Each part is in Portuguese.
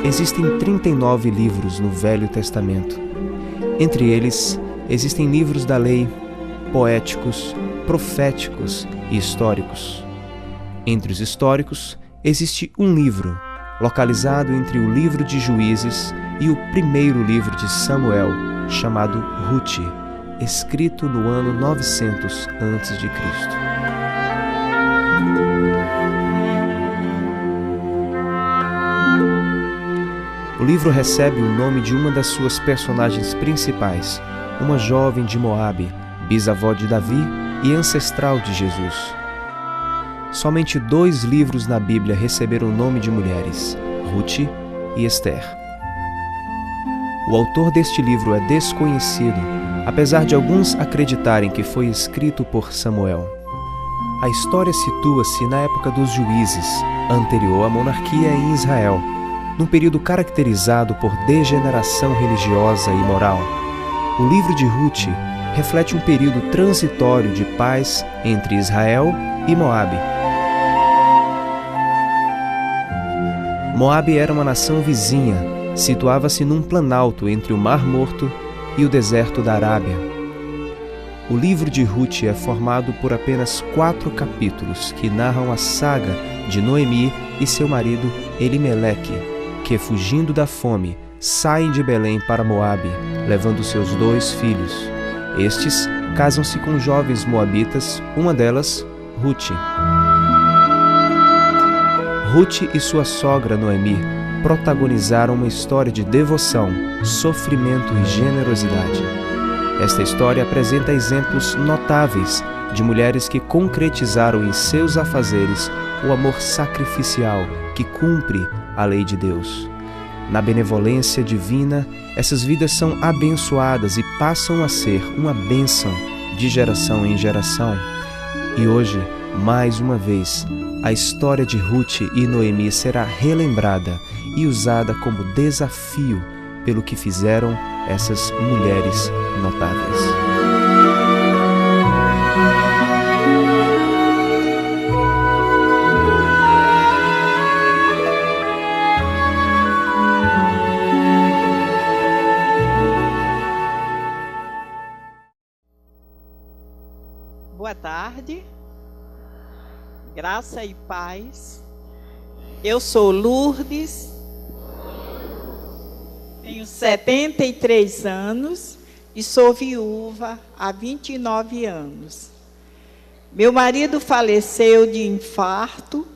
Existem 39 livros no Velho Testamento. Entre eles, existem livros da lei, poéticos, proféticos e históricos. Entre os históricos, existe um livro, localizado entre o livro de Juízes e o primeiro livro de Samuel, chamado Ruth, escrito no ano 900 a.C. O livro recebe o nome de uma das suas personagens principais, uma jovem de Moabe, bisavó de Davi e ancestral de Jesus. Somente 2 livros na Bíblia receberam o nome de mulheres, Ruth e Esther. O autor deste livro é desconhecido, apesar de alguns acreditarem que foi escrito por Samuel. A história situa-se na época dos juízes, anterior à monarquia em Israel, num período caracterizado por degeneração religiosa e moral. O livro de Ruth reflete um período transitório de paz entre Israel e Moabe. Moabe era uma nação vizinha, situava-se num planalto entre o Mar Morto e o deserto da Arábia. O livro de Ruth é formado por apenas 4 capítulos que narram a saga de Noemi e seu marido Elimeleque, que, fugindo da fome, saem de Belém para Moabe, levando seus 2 filhos. Estes casam-se com jovens moabitas, uma delas, Ruth. Ruth e sua sogra Noemi protagonizaram uma história de devoção, sofrimento e generosidade. Esta história apresenta exemplos notáveis de mulheres que concretizaram em seus afazeres o amor sacrificial que cumpre a lei de Deus. Na benevolência divina, essas vidas são abençoadas e passam a ser uma bênção de geração em geração. E hoje, mais uma vez, a história de Ruth e Noemi será relembrada e usada como desafio pelo que fizeram essas mulheres notáveis. Boa tarde, graça e paz. Eu sou Lourdes, tenho 73 anos e sou viúva há 29 anos. Meu marido faleceu de infarto,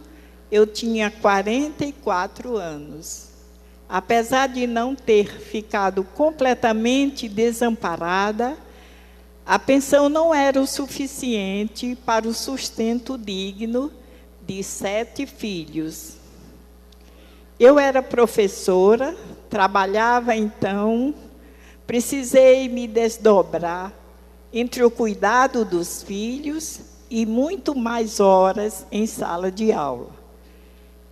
eu tinha 44 anos. Apesar de não ter ficado completamente desamparada, a pensão não era o suficiente para o sustento digno de 7 filhos. Eu era professora, trabalhava então, precisei me desdobrar entre o cuidado dos filhos e muito mais horas em sala de aula.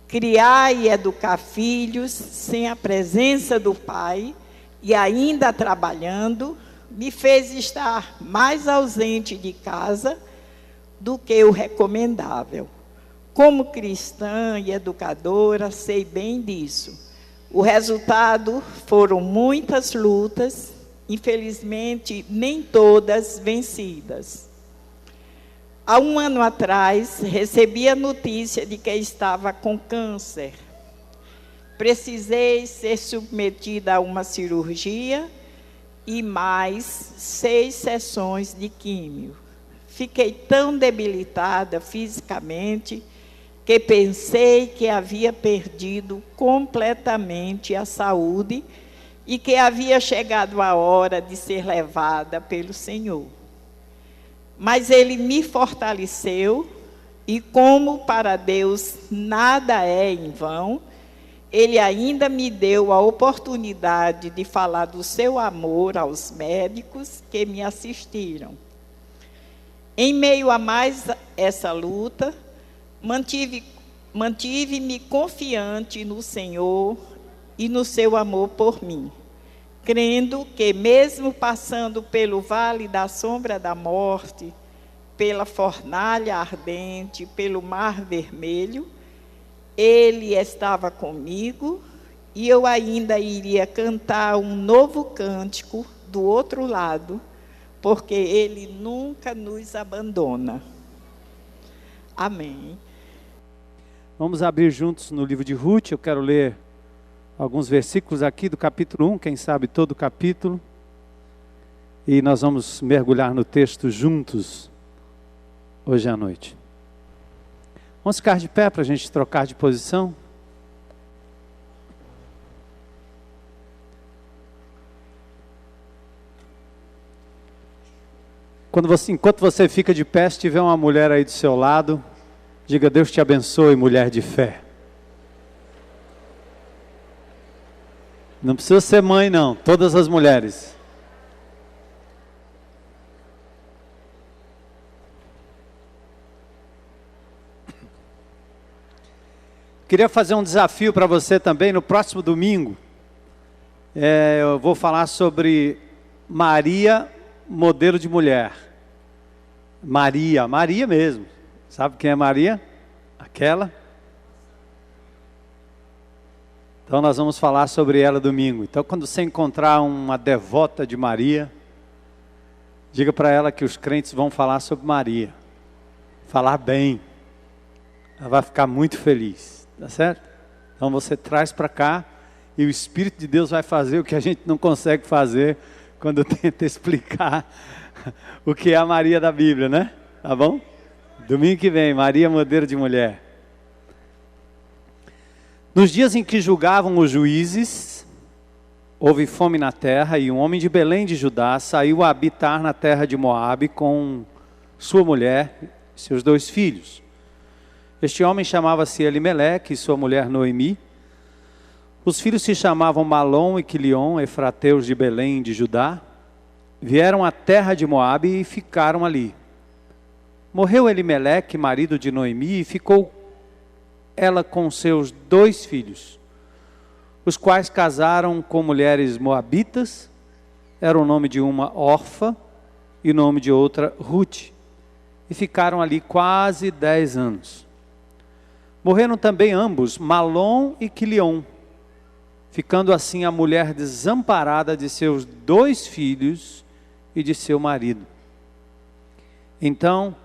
Criar e educar filhos sem a presença do pai e ainda trabalhando me fez estar mais ausente de casa do que o recomendável. Como cristã e educadora, sei bem disso. O resultado foram muitas lutas, infelizmente nem todas vencidas. Há 1 ano atrás, recebi a notícia de que estava com câncer. Precisei ser submetida a uma cirurgia e mais 6 sessões de químio. Fiquei tão debilitada fisicamente que pensei que havia perdido completamente a saúde e que havia chegado a hora de ser levada pelo Senhor. Mas Ele me fortaleceu e, como para Deus nada é em vão, Ele ainda me deu a oportunidade de falar do seu amor aos médicos que me assistiram. Em meio a mais essa luta, mantive-me confiante no Senhor e no seu amor por mim, crendo que, mesmo passando pelo vale da sombra da morte, pela fornalha ardente, pelo mar vermelho, Ele estava comigo e eu ainda iria cantar um novo cântico do outro lado, porque Ele nunca nos abandona. Amém. Vamos abrir juntos no livro de Ruth. Eu quero ler alguns versículos aqui do capítulo 1, quem sabe todo o capítulo. E nós vamos mergulhar no texto juntos hoje à noite. Vamos ficar de pé para a gente trocar de posição. Enquanto você fica de pé, se tiver uma mulher aí do seu lado, diga: Deus te abençoe, mulher de fé. Não precisa ser mãe não, todas as mulheres. Queria fazer um desafio para você também. No próximo domingo, eu vou falar sobre Maria, modelo de mulher. Maria mesmo. Sabe quem é Maria? Aquela. Então nós vamos falar sobre ela domingo. Então quando você encontrar uma devota de Maria, diga para ela que os crentes vão falar sobre Maria. Falar bem. Ela vai ficar muito feliz. Tá certo? Então você traz para cá e o Espírito de Deus vai fazer o que a gente não consegue fazer quando tenta explicar o que é a Maria da Bíblia, né? Tá bom? Domingo que vem, Maria, modelo de mulher. Nos dias em que julgavam os juízes, houve fome na terra, e um homem de Belém de Judá saiu a habitar na terra de Moabe com sua mulher e seus 2 filhos. Este homem chamava-se Elimeleque e sua mulher Noemi. Os filhos se chamavam Malom e Quilion, efrateus de Belém de Judá. Vieram à terra de Moabe e ficaram ali. Morreu Elimeleque, marido de Noemi, e ficou ela com seus 2 filhos, os quais casaram com mulheres moabitas. Era o nome de uma Orfa e o nome de outra Ruth, e ficaram ali quase 10 anos. Morreram também ambos, Malom e Quilion, ficando assim a mulher desamparada de seus 2 filhos e de seu marido. Então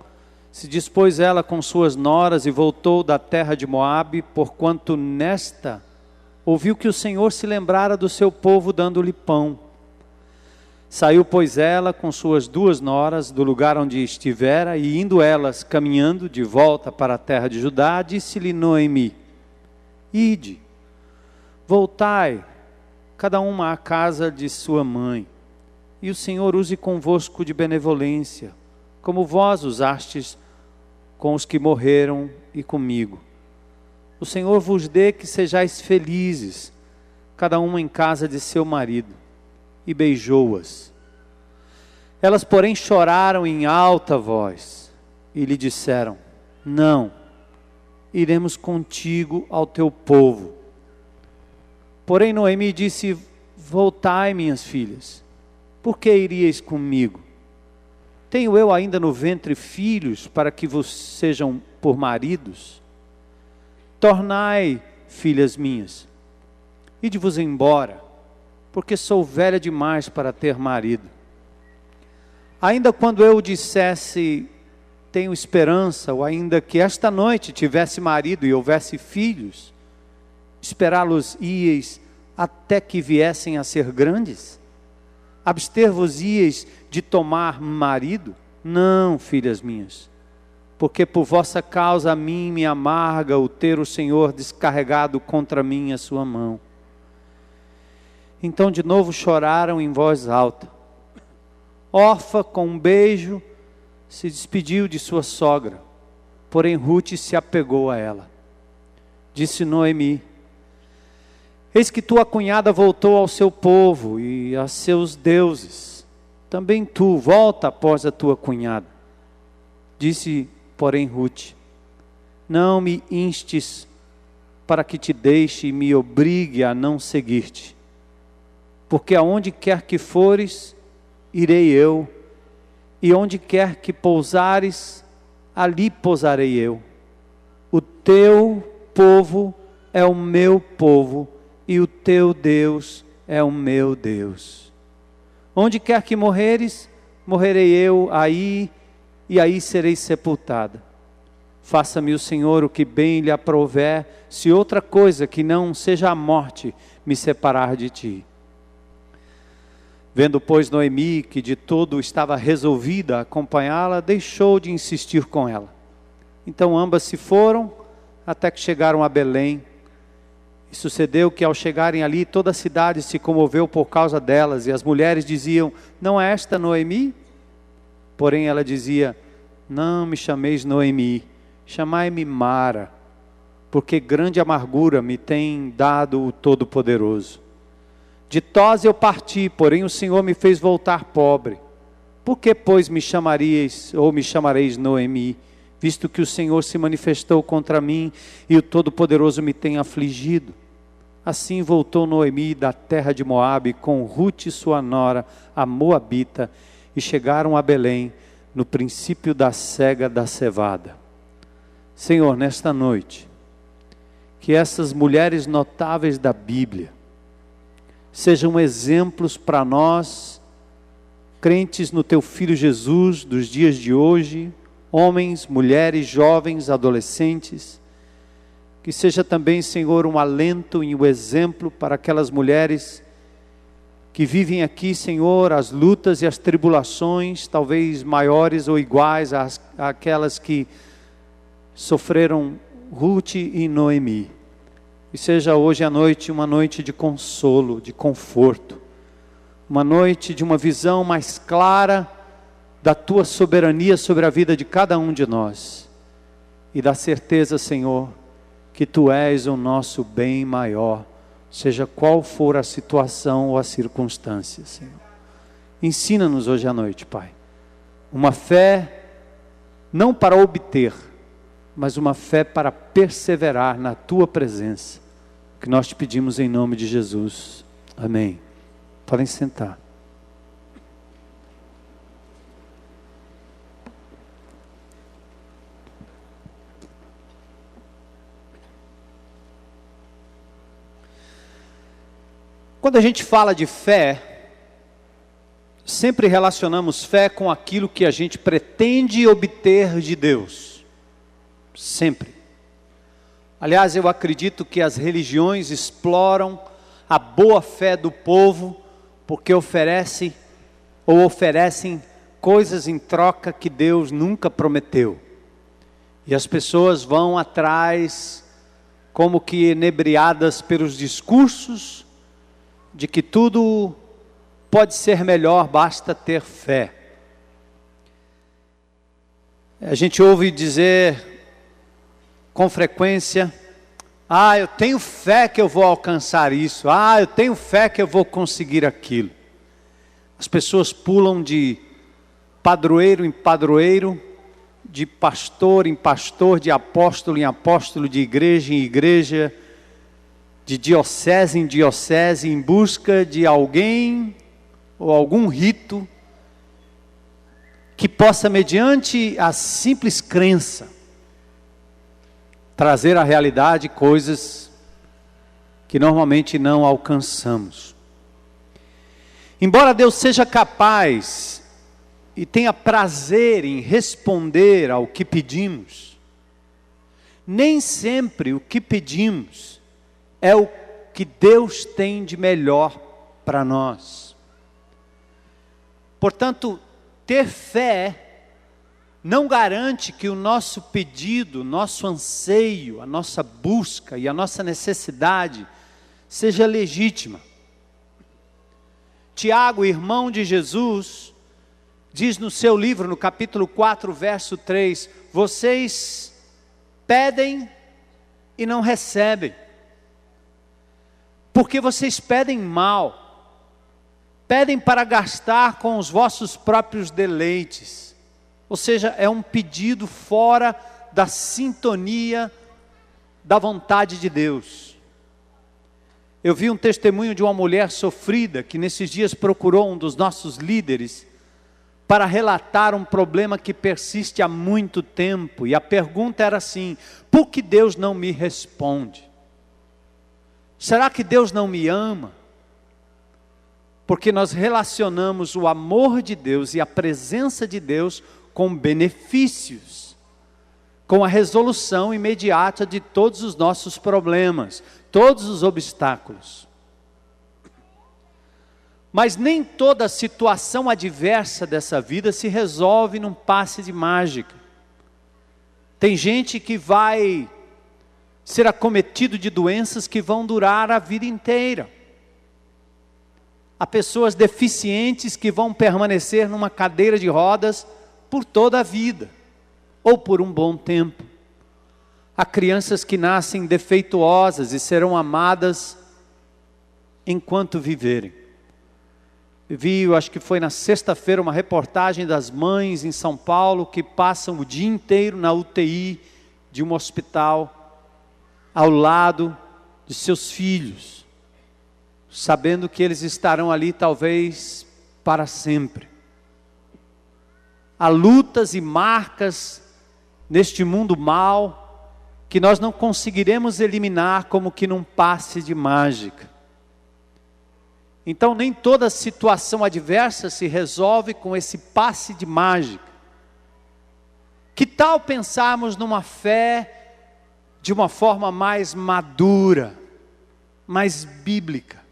se dispôs ela com suas noras e voltou da terra de Moabe, porquanto nesta ouviu que o Senhor se lembrara do seu povo, dando-lhe pão. Saiu, pois, ela com suas 2 noras do lugar onde estivera, e indo elas caminhando de volta para a terra de Judá, disse-lhe Noemi: Ide, voltai, cada uma à casa de sua mãe, e o Senhor use convosco de benevolência, como vós usastes com os que morreram e comigo. O Senhor vos dê que sejais felizes, cada uma em casa de seu marido. E beijou-as. Elas, porém, choraram em alta voz e lhe disseram: Não, iremos contigo ao teu povo. Porém Noemi disse: Voltai, minhas filhas, por que iríeis comigo? Tenho eu ainda no ventre filhos para que vos sejam por maridos? Tornai, filhas minhas, ide-vos embora, porque sou velha demais para ter marido. Ainda quando eu dissesse, tenho esperança, ou ainda que esta noite tivesse marido e houvesse filhos, esperá-los ieis até que viessem a ser grandes? Abster-vos-ieis de tomar marido? Não, filhas minhas, porque por vossa causa a mim me amarga o ter o Senhor descarregado contra mim a sua mão. Então de novo choraram em voz alta. Orfa, com um beijo, se despediu de sua sogra, porém Ruth se apegou a ela. Disse Noemi: Eis que tua cunhada voltou ao seu povo e a seus deuses. Também tu volta após a tua cunhada. Disse, porém, Ruth: Não me instes para que te deixe e me obrigue a não seguir-te. Porque aonde quer que fores, irei eu, e onde quer que pousares, ali pousarei eu. O teu povo é o meu povo, e o teu Deus é o meu Deus. Onde quer que morreres, morrerei eu aí, e aí serei sepultada. Faça-me o Senhor o que bem lhe aprouver, se outra coisa que não seja a morte me separar de ti. Vendo, pois, Noemi que de todo estava resolvida a acompanhá-la, deixou de insistir com ela. Então ambas se foram, até que chegaram a Belém. E sucedeu que ao chegarem ali, toda a cidade se comoveu por causa delas, e as mulheres diziam: não é esta Noemi? Porém ela dizia: não me chameis Noemi, chamai-me Mara, porque grande amargura me tem dado o Todo-Poderoso. Ditosa eu parti, porém o Senhor me fez voltar pobre. Por que, pois, me chamareis Noemi, visto que o Senhor se manifestou contra mim e o Todo-Poderoso me tem afligido? Assim voltou Noemi da terra de Moabe com Rute sua nora, a Moabita, e chegaram a Belém no princípio da cega da cevada. Senhor, nesta noite, que essas mulheres notáveis da Bíblia sejam exemplos para nós, crentes no Teu Filho Jesus, dos dias de hoje, homens, mulheres, jovens, adolescentes, que seja também, Senhor, um alento e um exemplo para aquelas mulheres que vivem aqui, Senhor, as lutas e as tribulações, talvez maiores ou iguais àquelas que sofreram Rute e Noemi. E seja hoje à noite uma noite de consolo, de conforto, uma noite de uma visão mais clara da Tua soberania sobre a vida de cada um de nós, e da certeza, Senhor, que Tu és o nosso bem maior, seja qual for a situação ou a circunstância, Senhor. Ensina-nos hoje à noite, Pai, uma fé não para obter, mas uma fé para perseverar na Tua presença, que nós te pedimos em nome de Jesus. Amém. Podem sentar. Quando a gente fala de fé, sempre relacionamos fé com aquilo que a gente pretende obter de Deus. Sempre. Aliás, eu acredito que as religiões exploram a boa fé do povo, porque oferecem coisas em troca que Deus nunca prometeu. E as pessoas vão atrás, como que inebriadas pelos discursos, de que tudo pode ser melhor, basta ter fé. A gente ouve dizer com frequência: eu tenho fé que eu vou alcançar isso, eu tenho fé que eu vou conseguir aquilo. As pessoas pulam de padroeiro em padroeiro, de pastor em pastor, de apóstolo em apóstolo, de igreja em igreja, de diocese em diocese, em busca de alguém ou algum rito que possa, mediante a simples crença, trazer à realidade coisas que normalmente não alcançamos. Embora Deus seja capaz e tenha prazer em responder ao que pedimos, nem sempre o que pedimos é o que Deus tem de melhor para nós. Portanto, ter fé não garante que o nosso pedido, nosso anseio, a nossa busca e a nossa necessidade seja legítima. Tiago, irmão de Jesus, diz no seu livro, no capítulo 4, verso 3, vocês pedem e não recebem, porque vocês pedem mal, pedem para gastar com os vossos próprios deleites. Ou seja, é um pedido fora da sintonia da vontade de Deus. Eu vi um testemunho de uma mulher sofrida que nesses dias procurou um dos nossos líderes para relatar um problema que persiste há muito tempo. E a pergunta era assim: por que Deus não me responde? Será que Deus não me ama? Porque nós relacionamos o amor de Deus e a presença de Deus com benefícios, com a resolução imediata de todos os nossos problemas, todos os obstáculos. Mas nem toda situação adversa dessa vida se resolve num passe de mágica. Tem gente que vai ser acometido de doenças que vão durar a vida inteira. Há pessoas deficientes que vão permanecer numa cadeira de rodas por toda a vida, ou por um bom tempo. Há crianças que nascem defeituosas e serão amadas enquanto viverem. Eu vi, acho que foi na sexta-feira, uma reportagem das mães em São Paulo que passam o dia inteiro na UTI de um hospital ao lado de seus filhos, sabendo que eles estarão ali talvez para sempre. Há lutas e marcas neste mundo mau que nós não conseguiremos eliminar como que num passe de mágica. Então nem toda situação adversa se resolve com esse passe de mágica. Que tal pensarmos numa fé de uma forma mais madura, mais bíblica?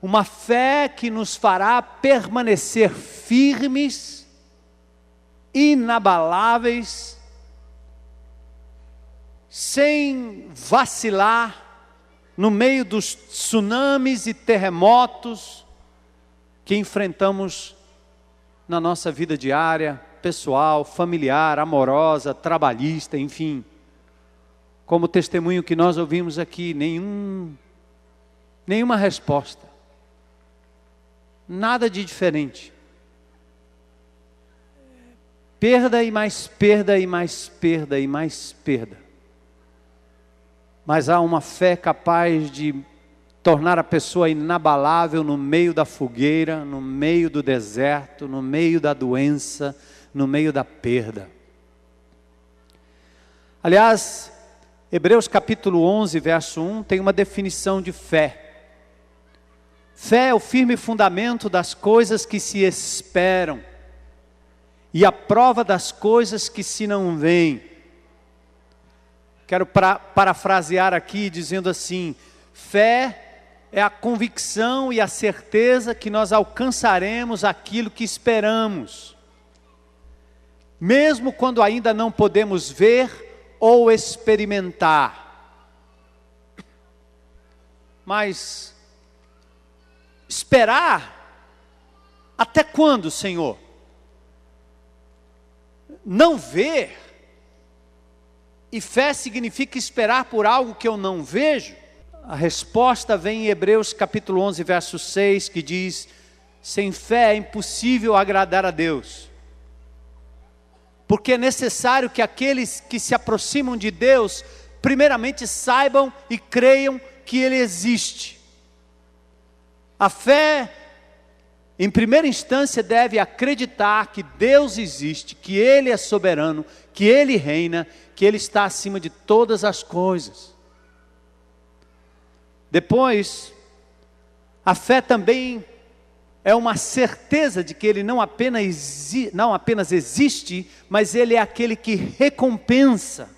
Uma fé que nos fará permanecer firmes, inabaláveis, sem vacilar, no meio dos tsunamis e terremotos que enfrentamos na nossa vida diária, pessoal, familiar, amorosa, trabalhista, enfim. Como o testemunho que nós ouvimos aqui, nenhuma resposta. Nada de diferente. Perda e mais perda e mais perda e mais perda. Mas há uma fé capaz de tornar a pessoa inabalável no meio da fogueira, no meio do deserto, no meio da doença, no meio da perda. Aliás, Hebreus capítulo 11, verso 1, tem uma definição de fé. Fé é o firme fundamento das coisas que se esperam e a prova das coisas que se não veem. Quero parafrasear aqui dizendo assim: fé é a convicção e a certeza que nós alcançaremos aquilo que esperamos, mesmo quando ainda não podemos ver ou experimentar. Mas esperar até quando, Senhor? Não ver. E fé significa esperar por algo que eu não vejo? A resposta vem em Hebreus capítulo 11, verso 6, que diz: sem fé é impossível agradar a Deus. Porque é necessário que aqueles que se aproximam de Deus, primeiramente saibam e creiam que Ele existe. A fé, em primeira instância, deve acreditar que Deus existe, que Ele é soberano, que Ele reina, que Ele está acima de todas as coisas. Depois, a fé também é uma certeza de que Ele não apenas existe, mas Ele é aquele que recompensa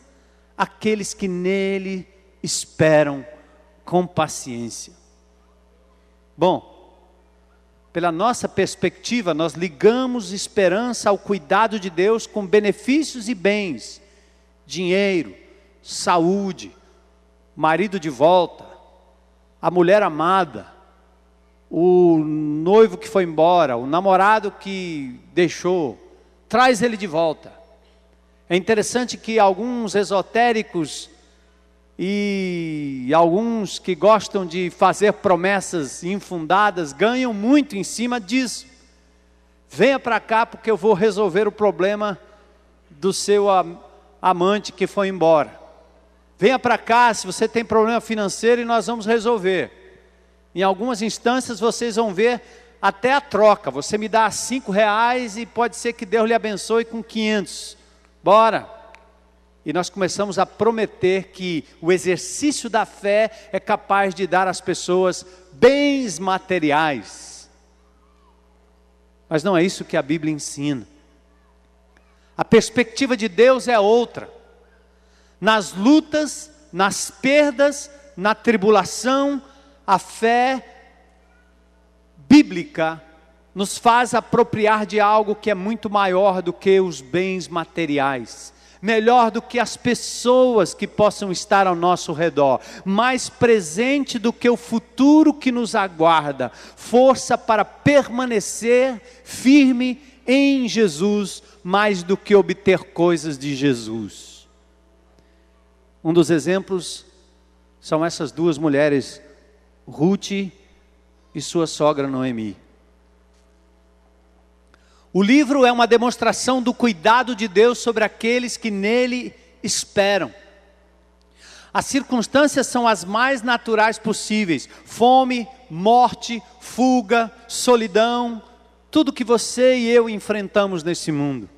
aqueles que nele esperam com paciência. Bom, pela nossa perspectiva, nós ligamos esperança ao cuidado de Deus com benefícios e bens, dinheiro, saúde, marido de volta, a mulher amada, o noivo que foi embora, o namorado que deixou, traz ele de volta. É interessante que alguns esotéricos e alguns que gostam de fazer promessas infundadas ganham muito em cima disso. Venha para cá porque eu vou resolver o problema do seu amante que foi embora. Venha para cá se você tem problema financeiro e nós vamos resolver. Em algumas instâncias vocês vão ver até a troca. Você me dá R$5 e pode ser que Deus lhe abençoe com 500. Bora. E nós começamos a prometer que o exercício da fé é capaz de dar às pessoas bens materiais. Mas não é isso que a Bíblia ensina. A perspectiva de Deus é outra. Nas lutas, nas perdas, na tribulação, a fé bíblica nos faz apropriar de algo que é muito maior do que os bens materiais, melhor do que as pessoas que possam estar ao nosso redor, mais presente do que o futuro que nos aguarda, força para permanecer firme em Jesus, mais do que obter coisas de Jesus. Um dos exemplos são essas duas mulheres, Ruth e sua sogra Noemi. O livro é uma demonstração do cuidado de Deus sobre aqueles que nele esperam. As circunstâncias são as mais naturais possíveis: fome, morte, fuga, solidão, tudo que você e eu enfrentamos nesse mundo.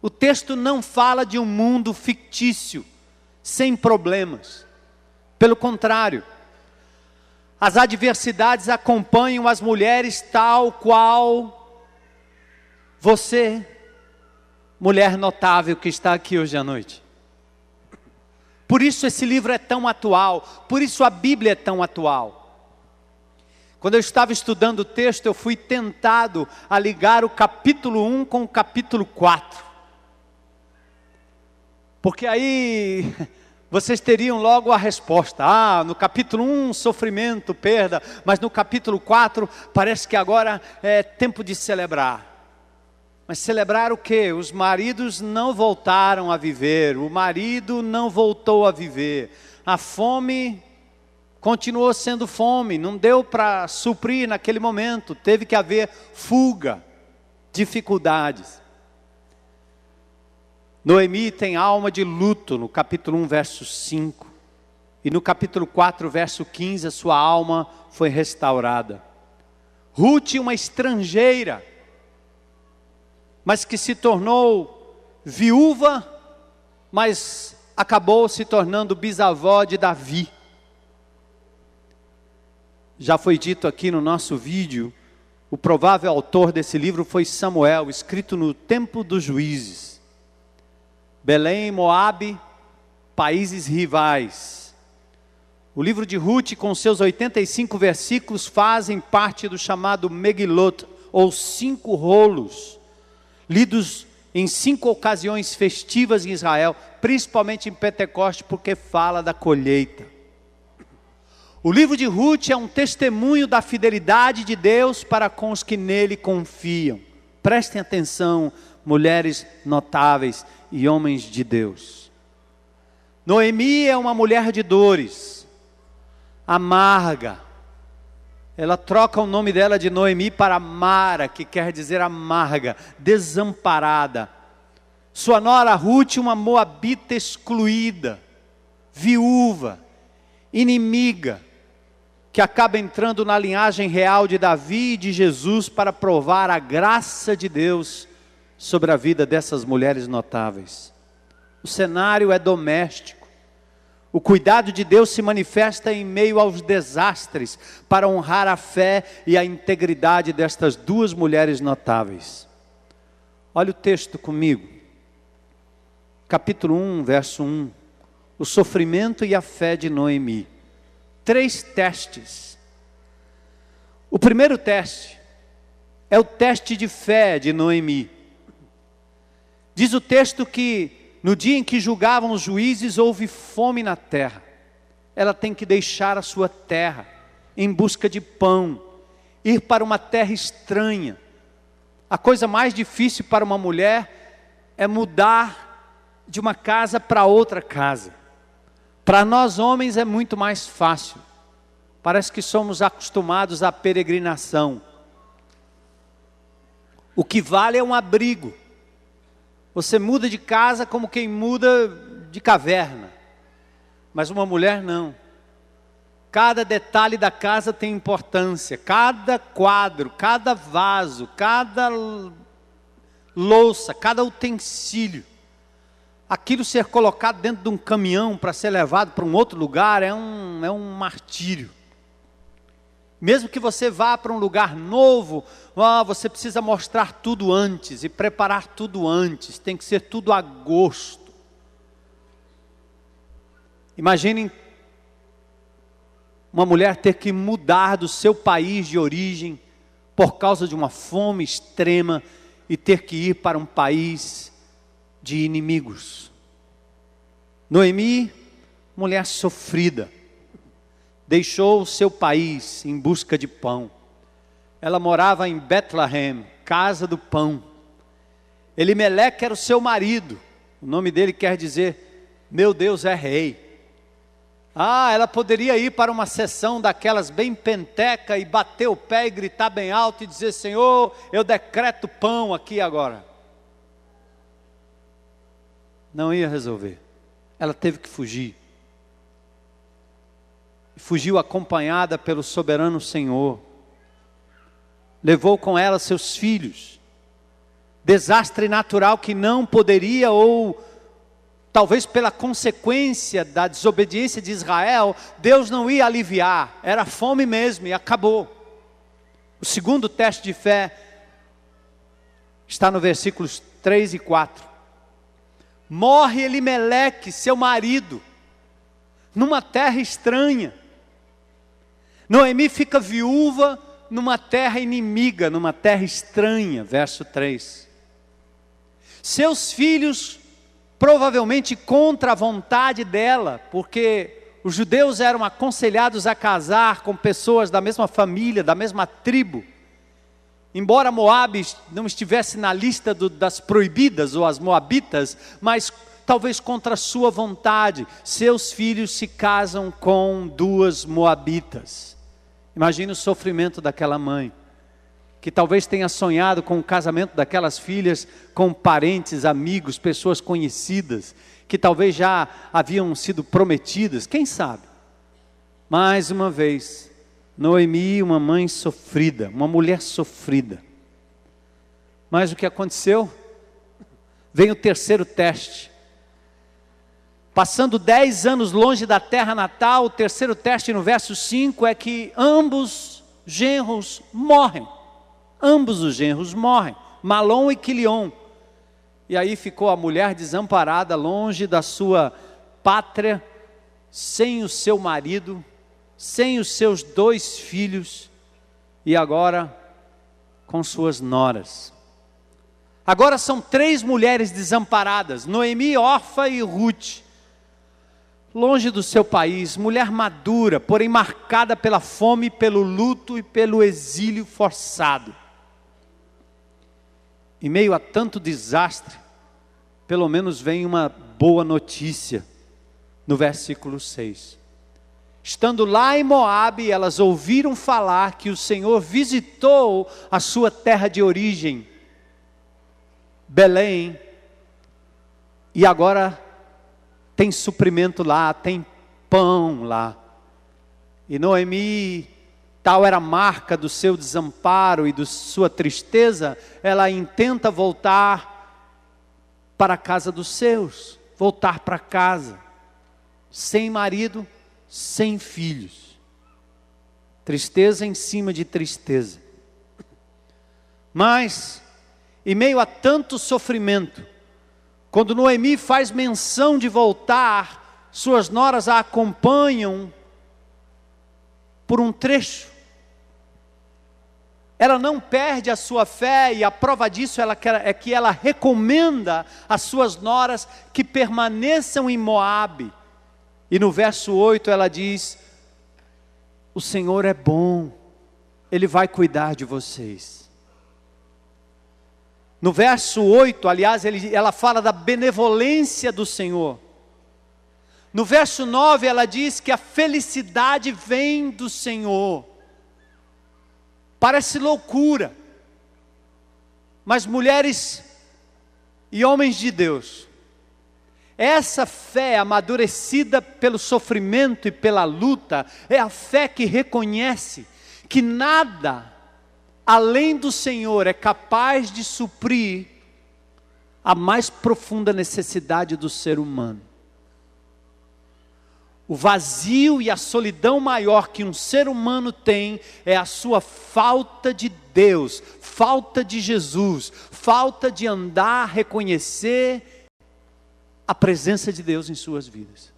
O texto não fala de um mundo fictício, sem problemas. Pelo contrário, as adversidades acompanham as mulheres tal qual você, mulher notável que está aqui hoje à noite. Por isso esse livro é tão atual, por isso a Bíblia é tão atual. Quando eu estava estudando o texto, eu fui tentado a ligar o capítulo 1 com o capítulo 4. Porque aí vocês teriam logo a resposta. No capítulo 1, sofrimento, perda, mas no capítulo 4, parece que agora é tempo de celebrar. Mas celebrar o quê? Os maridos não voltaram a viver, o marido não voltou a viver, a fome continuou sendo fome, não deu para suprir naquele momento, teve que haver fuga, dificuldades. Noemi tem alma de luto no capítulo 1, verso 5, e no capítulo 4, verso 15, a sua alma foi restaurada. Ruth, uma estrangeira, mas que se tornou viúva, mas acabou se tornando bisavó de Davi. Já foi dito aqui no nosso vídeo, o provável autor desse livro foi Samuel, escrito no tempo dos juízes. Belém, Moabe, países rivais. O livro de Ruth, com seus 85 versículos, fazem parte do chamado Megilot, ou 5 rolos, lidos em 5 ocasiões festivas em Israel, principalmente em Pentecoste, porque fala da colheita. O livro de Ruth é um testemunho da fidelidade de Deus para com os que nele confiam. Prestem atenção, mulheres notáveis e homens de Deus. Noemi é uma mulher de dores, amarga. Ela troca o nome dela de Noemi para Mara, que quer dizer amarga, desamparada. Sua nora Ruth, uma moabita excluída, viúva, inimiga, que acaba entrando na linhagem real de Davi e de Jesus para provar a graça de Deus sobre a vida dessas mulheres notáveis. O cenário é doméstico. O cuidado de Deus se manifesta em meio aos desastres, para honrar a fé e a integridade destas duas mulheres notáveis. Olha o texto comigo. Capítulo 1, verso 1. O sofrimento e a fé de Noemi. 3 testes. O primeiro teste é o teste de fé de Noemi. Diz o texto que no dia em que julgavam os juízes, houve fome na terra. Ela tem que deixar a sua terra em busca de pão, ir para uma terra estranha. A coisa mais difícil para uma mulher é mudar de uma casa para outra casa. Para nós homens é muito mais fácil. Parece que somos acostumados à peregrinação. O que vale é um abrigo. Você muda de casa como quem muda de caverna. Mas uma mulher não. Cada detalhe da casa tem importância. Cada quadro, cada vaso, cada louça, cada utensílio. aquilo ser colocado dentro de um caminhão para ser levado para um outro lugar é um martírio. Mesmo que você vá para um lugar novo, você precisa mostrar tudo antes e preparar tudo antes, tem que ser tudo a gosto. Imaginem uma mulher ter que mudar do seu país de origem por causa de uma fome extrema e ter que ir para um país de inimigos. Noemi, mulher sofrida, deixou o seu país em busca de pão. Ela morava em Betlehem, casa do pão. Elimeleque era o seu marido, o nome dele quer dizer, meu Deus é rei. Ela poderia ir para uma sessão daquelas bem penteca e bater o pé e gritar bem alto e dizer, Senhor, eu decreto pão aqui agora. Não ia resolver. Ela teve que fugir. Fugiu acompanhada pelo soberano Senhor. Levou com ela seus filhos. Desastre natural que não poderia, ou talvez pela consequência da desobediência de Israel, Deus não ia aliviar. Era fome mesmo e acabou. O segundo teste de fé está no versículos 3 e 4. Morre Elimeleque, seu marido, numa terra estranha. Noemi fica viúva numa terra inimiga, numa terra estranha, verso 3. Seus filhos, provavelmente contra a vontade dela, porque os judeus eram aconselhados a casar com pessoas da mesma família, da mesma tribo. Embora Moabe não estivesse na lista das proibidas, ou as moabitas, mas talvez contra a sua vontade, seus filhos se casam com duas moabitas. Imagina o sofrimento daquela mãe, que talvez tenha sonhado com o casamento daquelas filhas com parentes, amigos, pessoas conhecidas, que talvez já haviam sido prometidas, quem sabe? Mais uma vez, Noemi, uma mãe sofrida, uma mulher sofrida. Mas o que aconteceu? Vem o terceiro teste. Passando 10 anos longe da terra natal, o terceiro teste no verso 5 é que ambos genros morrem. Ambos os genros morrem, Malom e Quilion. E aí ficou a mulher desamparada, longe da sua pátria, sem o seu marido, sem os seus 2 filhos, e agora com suas noras. Agora são 3 mulheres desamparadas, Noemi, Orfa e Ruth, longe do seu país, mulher madura, porém marcada pela fome, pelo luto e pelo exílio forçado. Em meio a tanto desastre, pelo menos vem uma boa notícia, no versículo 6. Estando lá em Moabe, elas ouviram falar que o Senhor visitou a sua terra de origem, Belém, e agora tem suprimento lá, tem pão lá. E Noemi, tal era a marca do seu desamparo e da sua tristeza, ela intenta voltar para a casa dos seus, voltar para casa, sem marido, sem filhos, tristeza em cima de tristeza. Mas, em meio a tanto sofrimento, quando Noemi faz menção de voltar, suas noras a acompanham por um trecho. Ela não perde a sua fé, e a prova disso é que ela recomenda às suas noras que permaneçam em Moabe. E no verso 8 ela diz, o Senhor é bom, Ele vai cuidar de vocês. No verso 8, aliás, ela fala da benevolência do Senhor. No verso 9 ela diz que a felicidade vem do Senhor. Parece loucura, mas mulheres e homens de Deus, essa fé amadurecida pelo sofrimento e pela luta, é a fé que reconhece que nada além do Senhor é capaz de suprir a mais profunda necessidade do ser humano. O vazio e a solidão maior que um ser humano tem é a sua falta de Deus, falta de Jesus, falta de andar, reconhecer a presença de Deus em suas vidas.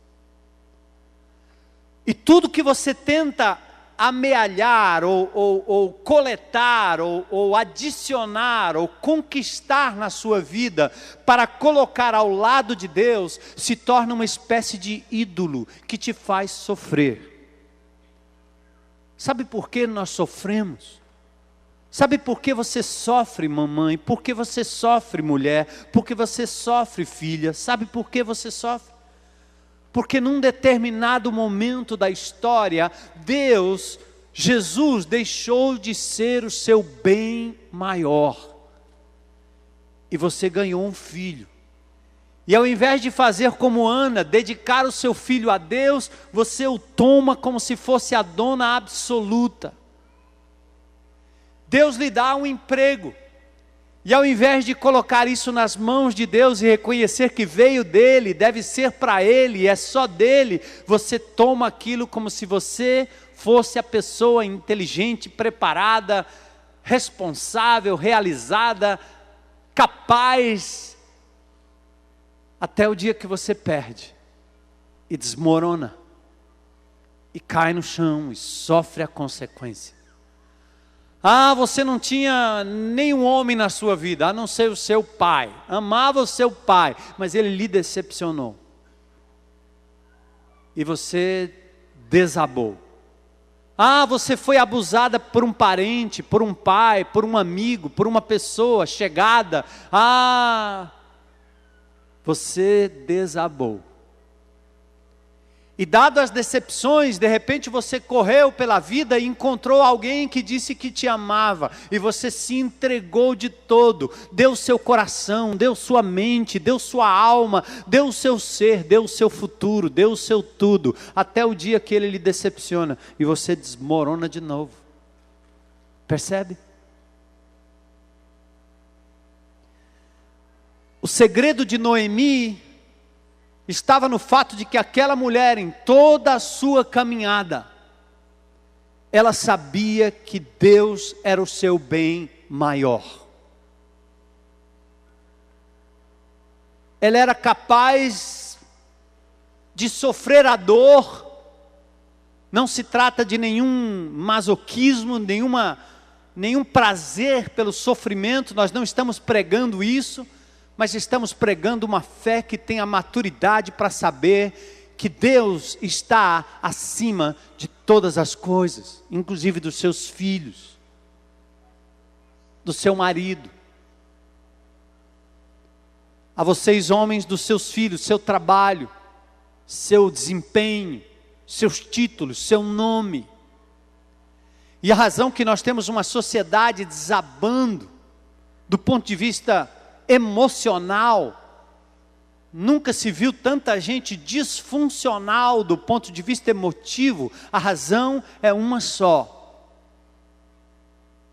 E tudo que você tenta amealhar, ou coletar, ou adicionar, ou conquistar na sua vida, para colocar ao lado de Deus, se torna uma espécie de ídolo, que te faz sofrer. Sabe por que nós sofremos? Sabe por que você sofre, mamãe? Por que você sofre, mulher? Por que você sofre, filha? Sabe por que você sofre? Porque num determinado momento da história, Deus, Jesus, deixou de ser o seu bem maior. E você ganhou um filho. E ao invés de fazer como Ana, dedicar o seu filho a Deus, você o toma como se fosse a dona absoluta. Deus lhe dá um emprego. E ao invés de colocar isso nas mãos de Deus e reconhecer que veio dele, deve ser para ele, é só dele, você toma aquilo como se você fosse a pessoa inteligente, preparada, responsável, realizada, capaz, até o dia que você perde e desmorona, e cai no chão e sofre a consequência. Ah, você não tinha nenhum homem na sua vida, a não ser o seu pai. Amava o seu pai, mas ele lhe decepcionou. E você desabou. Ah, você foi abusada por um parente, por um pai, por um amigo, por uma pessoa chegada. Ah, você desabou. E dado as decepções, de repente você correu pela vida e encontrou alguém que disse que te amava. E você se entregou de todo, deu seu coração, deu sua mente, deu sua alma, deu o seu ser, deu o seu futuro, deu o seu tudo. Até o dia que ele lhe decepciona e você desmorona de novo. Percebe? O segredo de Noemi estava no fato de que aquela mulher, em toda a sua caminhada, ela sabia que Deus era o seu bem maior. Ela era capaz de sofrer a dor. Não se trata de nenhum masoquismo, nenhum prazer pelo sofrimento. Nós não estamos pregando isso, mas estamos pregando uma fé que tem a maturidade para saber que Deus está acima de todas as coisas, inclusive dos seus filhos, do seu marido. A vocês homens, dos seus filhos, seu trabalho, seu desempenho, seus títulos, seu nome. E a razão que nós temos uma sociedade desabando, do ponto de vista emocional, nunca se viu tanta gente disfuncional do ponto de vista emotivo. A razão é uma só: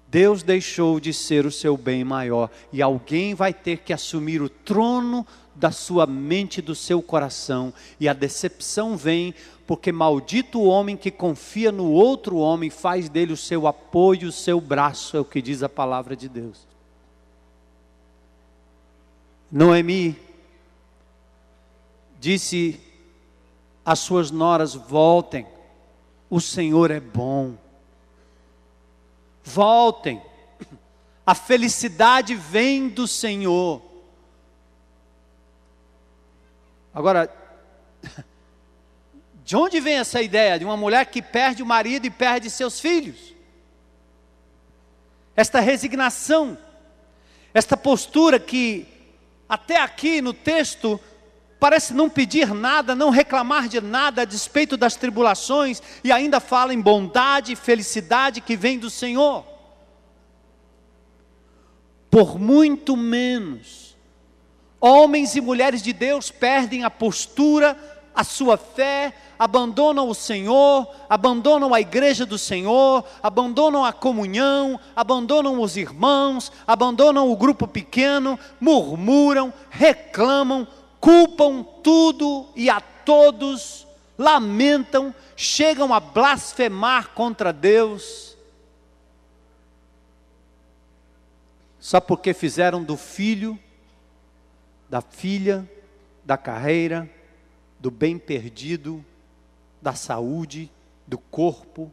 Deus deixou de ser o seu bem maior, e alguém vai ter que assumir o trono da sua mente e do seu coração. E a decepção vem porque maldito o homem que confia no outro homem, faz dele o seu apoio, o seu braço, é o que diz a palavra de Deus. Noemi disse às suas noras: voltem, o Senhor é bom. Voltem, a felicidade vem do Senhor. Agora, de onde vem essa ideia de uma mulher que perde o marido e perde seus filhos? Esta resignação, esta postura que até aqui no texto parece não pedir nada, não reclamar de nada a despeito das tribulações, e ainda fala em bondade e felicidade que vem do Senhor. Por muito menos, homens e mulheres de Deus perdem a postura a sua fé, abandonam o Senhor, abandonam a igreja do Senhor, abandonam a comunhão, abandonam os irmãos, abandonam o grupo pequeno, murmuram, reclamam, culpam tudo e a todos, lamentam, chegam a blasfemar contra Deus, só porque fizeram do filho, da filha, da carreira, do bem perdido, da saúde, do corpo,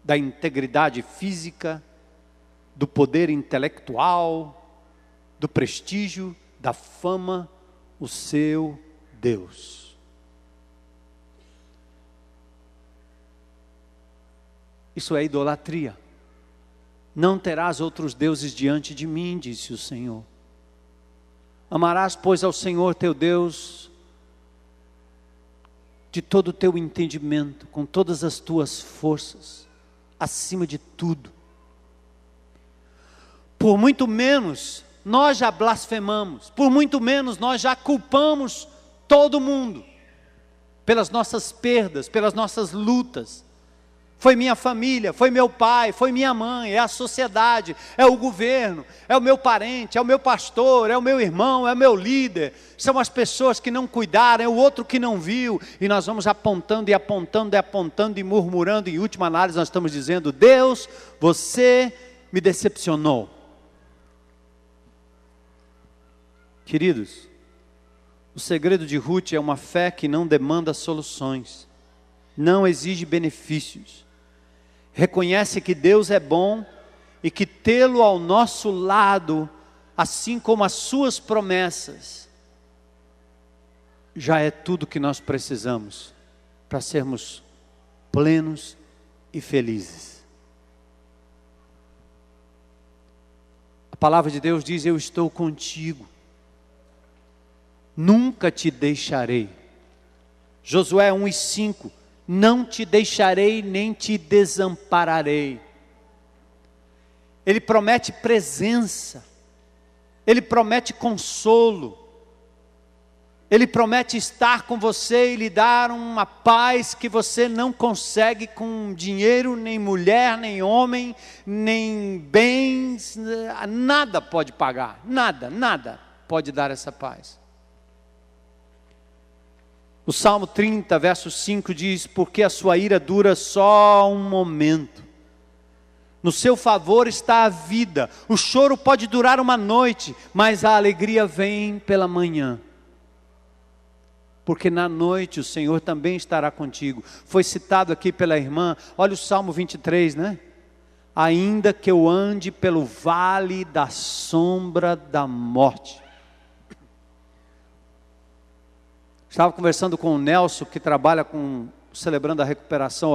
da integridade física, do poder intelectual, do prestígio, da fama, o seu Deus. Isso é idolatria. Não terás outros deuses diante de mim, disse o Senhor. Amarás, pois, ao Senhor teu Deus de todo o teu entendimento, com todas as tuas forças, acima de tudo. Por muito menos nós já blasfemamos, por muito menos nós já culpamos todo mundo, pelas nossas perdas, pelas nossas lutas. Foi minha família, foi meu pai, foi minha mãe, é a sociedade, é o governo, é o meu parente, é o meu pastor, é o meu irmão, é o meu líder. São as pessoas que não cuidaram, é o outro que não viu. E nós vamos apontando e apontando e apontando e murmurando. Em última análise nós estamos dizendo: Deus, você me decepcionou. Queridos, o segredo de Ruth é uma fé que não demanda soluções, não exige benefícios. Reconhece que Deus é bom e que tê-lo ao nosso lado, assim como as suas promessas, já é tudo que nós precisamos para sermos plenos e felizes. A palavra de Deus diz: eu estou contigo, nunca te deixarei. Josué 1:5, não te deixarei nem te desampararei. Ele promete presença, Ele promete consolo, Ele promete estar com você e lhe dar uma paz que você não consegue com dinheiro, nem mulher, nem homem, nem bens, nada pode pagar, nada pode dar essa paz. O Salmo 30, verso 5 diz: porque a sua ira dura só um momento, no seu favor está a vida. O choro pode durar uma noite, mas a alegria vem pela manhã. Porque na noite o Senhor também estará contigo. Foi citado aqui pela irmã, olha o Salmo 23, né? Ainda que eu ande pelo vale da sombra da morte. Estava conversando com o Nelson, que trabalha com celebrando a recuperação,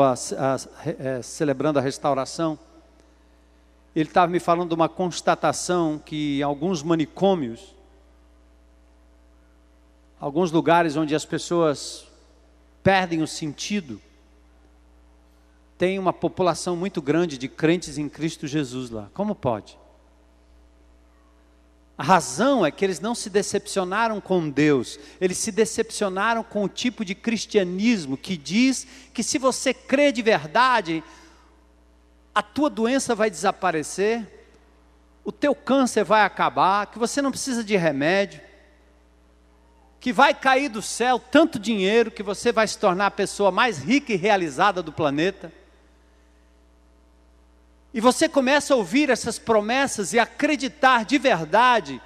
celebrando a restauração. Ele estava me falando de uma constatação que em alguns manicômios, alguns lugares onde as pessoas perdem o sentido, tem uma população muito grande de crentes em Cristo Jesus lá. Como pode? A razão é que eles não se decepcionaram com Deus, eles se decepcionaram com o tipo de cristianismo que diz que se você crê de verdade, a tua doença vai desaparecer, o teu câncer vai acabar, que você não precisa de remédio, que vai cair do céu tanto dinheiro que você vai se tornar a pessoa mais rica e realizada do planeta. E você começa a ouvir essas promessas e acreditar de verdade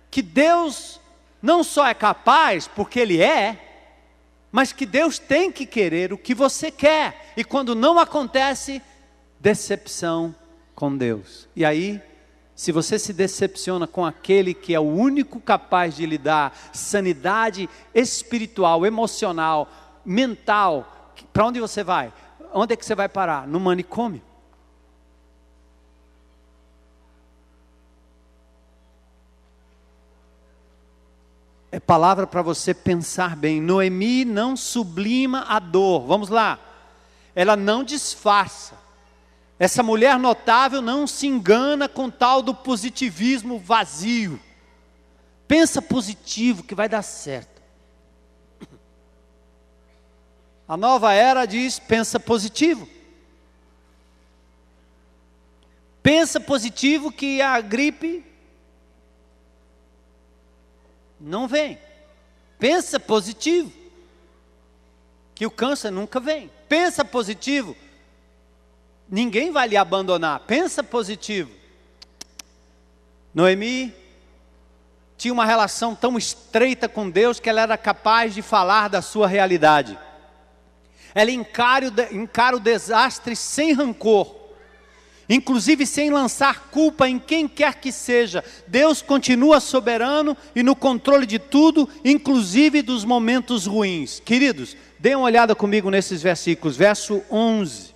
que Deus não só é capaz, porque Ele é, mas que Deus tem que querer o que você quer. E quando não acontece, decepção com Deus. E aí, se você se decepciona com aquele que é o único capaz de lhe dar sanidade espiritual, emocional, mental, para onde você vai? Onde é que você vai parar? No manicômio. É palavra para você pensar bem. Noemi não sublima a dor. Vamos lá. Ela não disfarça. Essa mulher notável não se engana com tal do positivismo vazio. Pensa positivo que vai dar certo. A nova era diz: pensa positivo. Pensa positivo que a gripe não vem. Pensa positivo que o câncer nunca vem. Pensa positivo, ninguém vai lhe abandonar. Pensa positivo. Noemi tinha uma relação tão estreita com Deus que ela era capaz de falar da sua realidade. Ela encara o desastre sem rancor, inclusive sem lançar culpa em quem quer que seja. Deus continua soberano e no controle de tudo, inclusive dos momentos ruins. Queridos, dê uma olhada comigo nesses versículos, verso 11.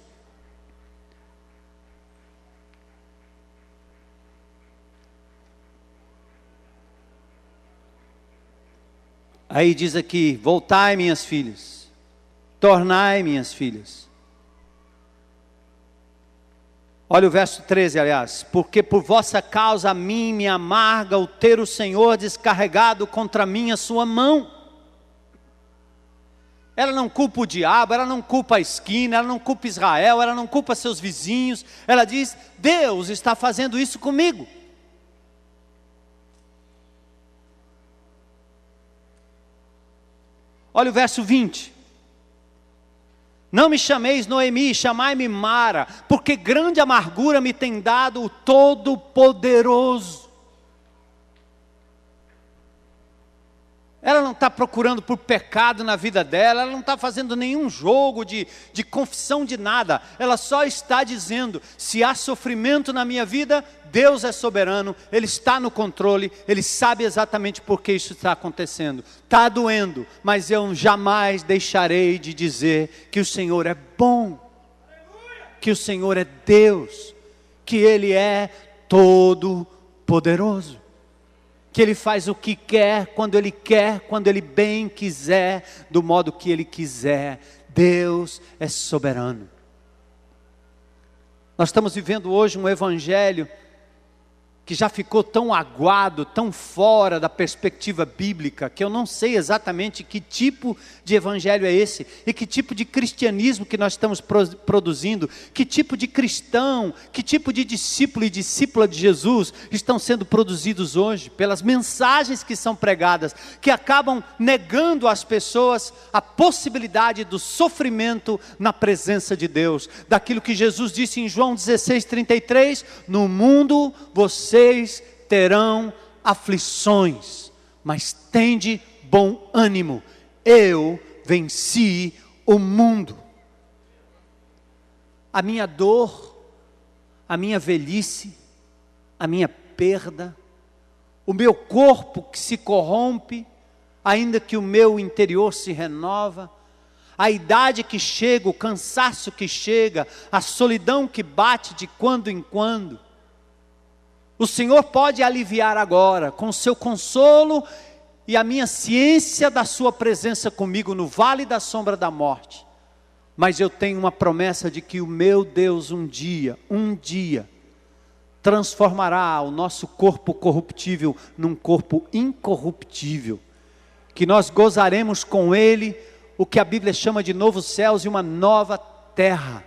Aí diz aqui: voltai, minhas filhas, tornai, minhas filhas. Olha o verso 13, aliás. Porque por vossa causa a mim me amarga o ter o Senhor descarregado contra mim a sua mão. Ela não culpa o diabo, ela não culpa a esquina, ela não culpa Israel, ela não culpa seus vizinhos. Ela diz: Deus está fazendo isso comigo. Olha o verso 20. Não me chameis Noemi, chamai-me Mara, porque grande amargura me tem dado o Todo-Poderoso. Ela não está procurando por pecado na vida dela, ela não está fazendo nenhum jogo de confissão de nada. Ela só está dizendo: se há sofrimento na minha vida, Deus é soberano, Ele está no controle, Ele sabe exatamente por que isso está acontecendo. Está doendo, mas eu jamais deixarei de dizer que o Senhor é bom, que o Senhor é Deus, que Ele é todo-poderoso, que Ele faz o que quer, quando Ele bem quiser, do modo que Ele quiser. Deus é soberano. Nós estamos vivendo hoje um evangelho que já ficou tão aguado, tão fora da perspectiva bíblica, que eu não sei exatamente que tipo de evangelho é esse, e que tipo de cristianismo que nós estamos produzindo, que tipo de cristão, que tipo de discípulo e discípula de Jesus estão sendo produzidos hoje, pelas mensagens que são pregadas, que acabam negando às pessoas a possibilidade do sofrimento na presença de Deus, daquilo que Jesus disse em João 16:33, no mundo vocês terão aflições, mas tende bom ânimo, eu venci o mundo. A minha dor, a minha velhice, a minha perda, o meu corpo que se corrompe, ainda que o meu interior se renova, a idade que chega, o cansaço que chega, a solidão que bate de quando em quando, o Senhor pode aliviar agora, com o seu consolo e a minha ciência da sua presença comigo no vale da sombra da morte. Mas eu tenho uma promessa de que o meu Deus um dia, transformará o nosso corpo corruptível num corpo incorruptível, que nós gozaremos com Ele, o que a Bíblia chama de novos céus e uma nova terra,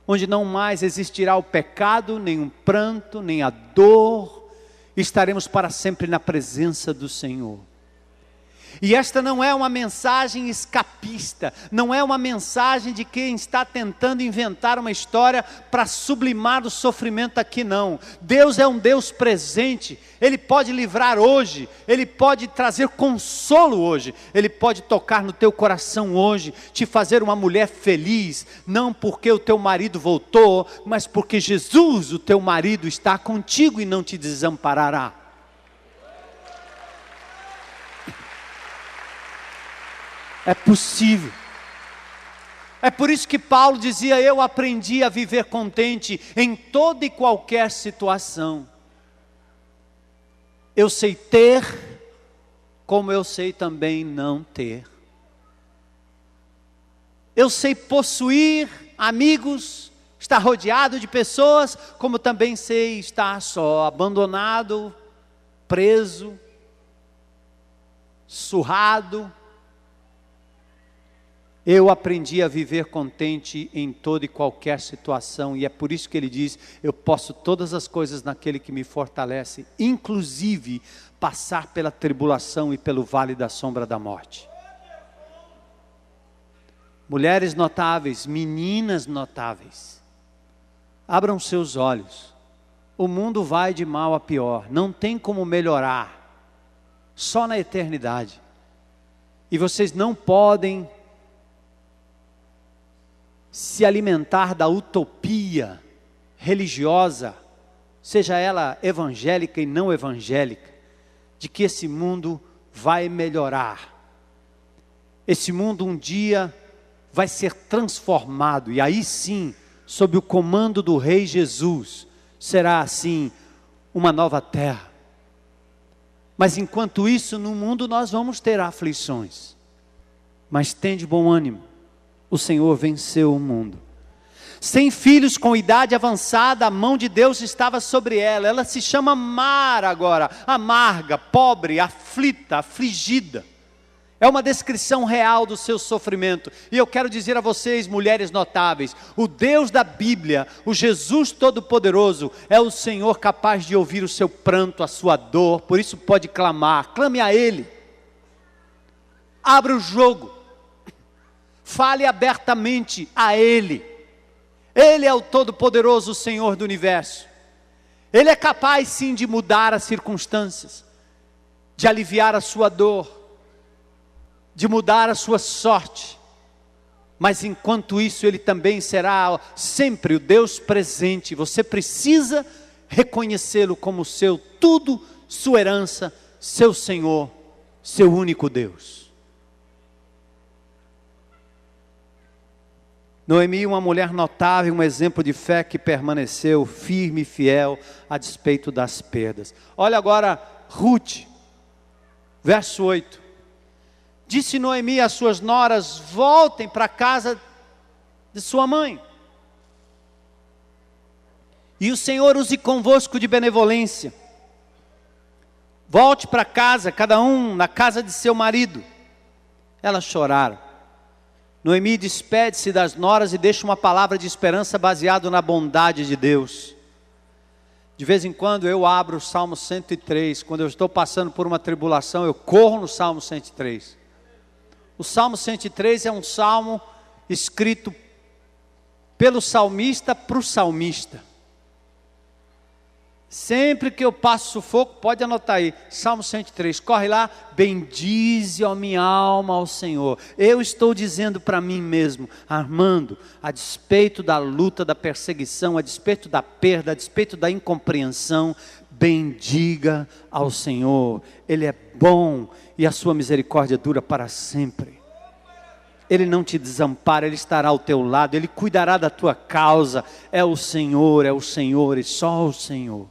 onde não mais existirá o pecado, nem o pranto, nem a dor, estaremos para sempre na presença do Senhor. E esta não é uma mensagem escapista, não é uma mensagem de quem está tentando inventar uma história para sublimar o sofrimento aqui, não. Deus é um Deus presente, Ele pode livrar hoje, Ele pode trazer consolo hoje, Ele pode tocar no teu coração hoje, te fazer uma mulher feliz, não porque o teu marido voltou, mas porque Jesus, o teu marido, está contigo e não te desamparará. É possível. É por isso que Paulo dizia: eu aprendi a viver contente em toda e qualquer situação. Eu sei ter, como eu sei também não ter. Eu sei possuir amigos, estar rodeado de pessoas, como também sei estar só, abandonado, preso, surrado. Eu aprendi a viver contente em toda e qualquer situação, e é por isso que ele diz, eu posso todas as coisas naquele que me fortalece, inclusive passar pela tribulação e pelo vale da sombra da morte. Mulheres notáveis, meninas notáveis, abram seus olhos, o mundo vai de mal a pior, não tem como melhorar, só na eternidade, e vocês não podem se alimentar da utopia religiosa, seja ela evangélica e não evangélica, de que esse mundo vai melhorar. Esse mundo um dia vai ser transformado, e aí sim, sob o comando do Rei Jesus, será assim uma nova terra. Mas enquanto isso, no mundo nós vamos ter aflições. Mas tende bom ânimo, o Senhor venceu o mundo. Sem filhos, com idade avançada, a mão de Deus estava sobre ela. Ela se chama Mara agora, amarga, pobre, aflita, afligida. É uma descrição real do seu sofrimento. E eu quero dizer a vocês, mulheres notáveis, o Deus da Bíblia, o Jesus Todo-Poderoso, é o Senhor capaz de ouvir o seu pranto, a sua dor. Por isso pode clamar, clame a Ele. Abra o jogo. Fale abertamente a Ele. Ele é o Todo-Poderoso, o Senhor do Universo. Ele é capaz sim de mudar as circunstâncias, de aliviar a sua dor, de mudar a sua sorte. Mas enquanto isso, Ele também será sempre o Deus presente. Você precisa reconhecê-lo como seu tudo, sua herança, seu Senhor, seu único Deus. Noemi, uma mulher notável, um exemplo de fé que permaneceu firme e fiel a despeito das perdas. Olha agora Ruth, verso 8. Disse Noemi às suas noras, voltem para a casa de sua mãe. E o Senhor use convosco de benevolência. Volte para casa, cada um na casa de seu marido. Elas choraram. Noemi despede-se das noras e deixa uma palavra de esperança baseada na bondade de Deus. De vez em quando eu abro o Salmo 103, quando eu estou passando por uma tribulação, eu corro no Salmo 103. O Salmo 103 é um salmo escrito pelo salmista para o salmista. Sempre que eu passo sufoco, pode anotar aí, Salmo 103, corre lá, bendize a minha alma ao Senhor. Eu estou dizendo para mim mesmo, Armando, a despeito da luta, da perseguição, a despeito da perda, a despeito da incompreensão, bendiga ao Senhor. Ele é bom e a sua misericórdia dura para sempre. Ele não te desampara, Ele estará ao teu lado, Ele cuidará da tua causa. É o Senhor e só o Senhor.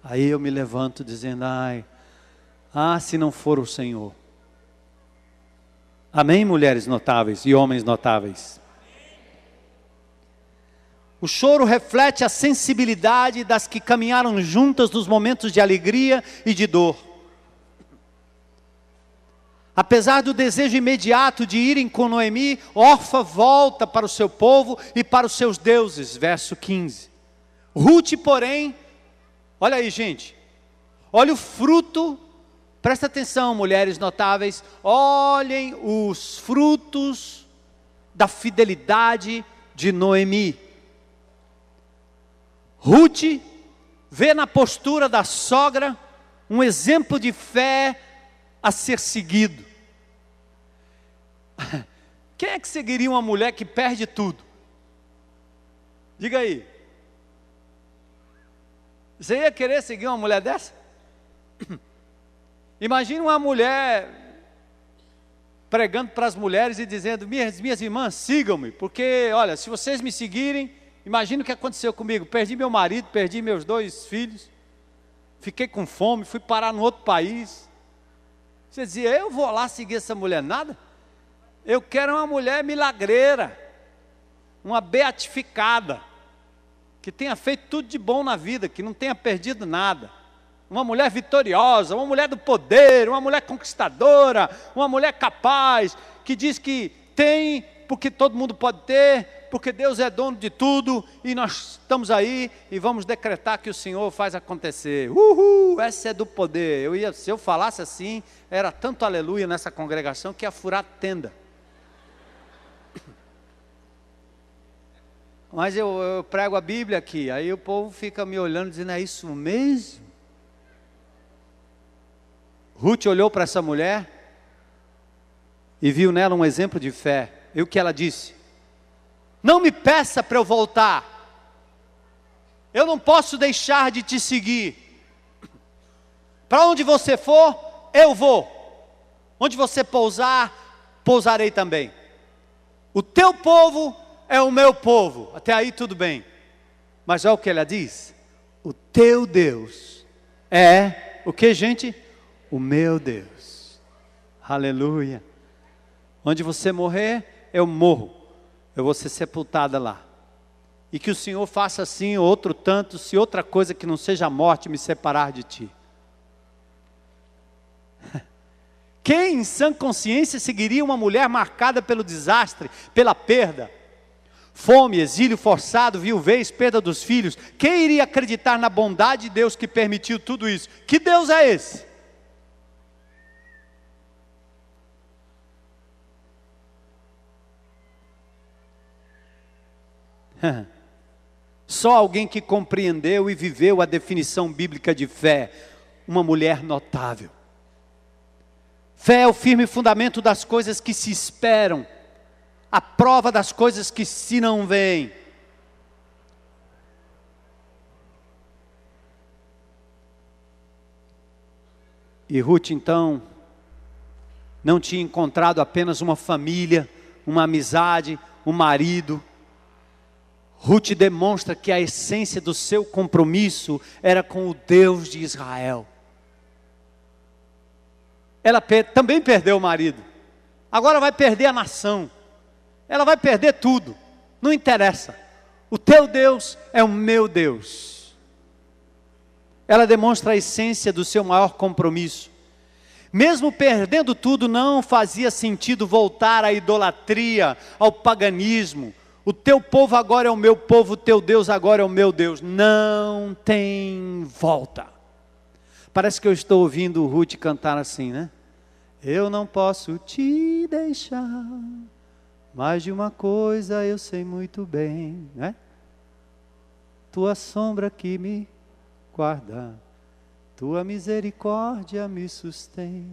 Aí eu me levanto dizendo, se não for o Senhor. Amém, mulheres notáveis e homens notáveis? O choro reflete a sensibilidade das que caminharam juntas nos momentos de alegria e de dor. Apesar do desejo imediato de irem com Noemi, Orfa volta para o seu povo e para os seus deuses, verso 15. Ruth, porém, olha aí, gente, olha o fruto, presta atenção, mulheres notáveis, olhem os frutos da fidelidade de Noemi. Ruth vê na postura da sogra um exemplo de fé a ser seguido. Quem é que seguiria uma mulher que perde tudo? Diga aí. Você ia querer seguir uma mulher dessa? Imagina uma mulher pregando para as mulheres e dizendo, minhas irmãs, sigam-me, porque olha, se vocês me seguirem, imagina o que aconteceu comigo, perdi meu marido, perdi meus 2 filhos, fiquei com fome, fui parar no outro país. Você dizia, eu vou lá seguir essa mulher? Nada. Eu quero uma mulher milagreira, uma beatificada, que tenha feito tudo de bom na vida, que não tenha perdido nada. Uma mulher vitoriosa, uma mulher do poder, uma mulher conquistadora, uma mulher capaz, que diz que tem porque todo mundo pode ter, porque Deus é dono de tudo, e nós estamos aí e vamos decretar que o Senhor faz acontecer. Uhul, essa é do poder. Se eu falasse assim, era tanto aleluia nessa congregação que ia furar tenda. Mas eu prego a Bíblia aqui, aí o povo fica me olhando dizendo, é isso mesmo? Ruth olhou para essa mulher e viu nela um exemplo de fé. E o que ela disse? Não me peça para eu voltar, eu não posso deixar de te seguir. Para onde você for, eu vou. Onde você pousar, pousarei também. O teu povo é o meu povo. Até aí tudo bem. Mas olha o que ela diz. O teu Deus é o que, gente? O meu Deus. Aleluia. Onde você morrer, eu morro. Eu vou ser sepultada lá. E que o Senhor faça assim, outro tanto, se outra coisa que não seja a morte me separar de ti. Quem em sã consciência seguiria uma mulher marcada pelo desastre, pela perda? Fome, exílio forçado, viuvez, perda dos filhos. Quem iria acreditar na bondade de Deus que permitiu tudo isso? Que Deus é esse? Só alguém que compreendeu e viveu a definição bíblica de fé, uma mulher notável. Fé é o firme fundamento das coisas que se esperam, a prova das coisas que se não veem. E Ruth então não tinha encontrado apenas uma família, uma amizade, um marido. Ruth demonstra que a essência do seu compromisso era com o Deus de Israel. Ela também perdeu o marido, agora vai perder a nação, ela vai perder tudo, não interessa, o teu Deus é o meu Deus. Ela demonstra a essência do seu maior compromisso. Mesmo perdendo tudo, não fazia sentido voltar à idolatria, ao paganismo. O teu povo agora é o meu povo, o teu Deus agora é o meu Deus. Não tem volta. Parece que eu estou ouvindo o Ruth cantar assim, né? Eu não posso te deixar, mais de uma coisa eu sei muito bem, né? Tua sombra que me guarda, tua misericórdia me sustém.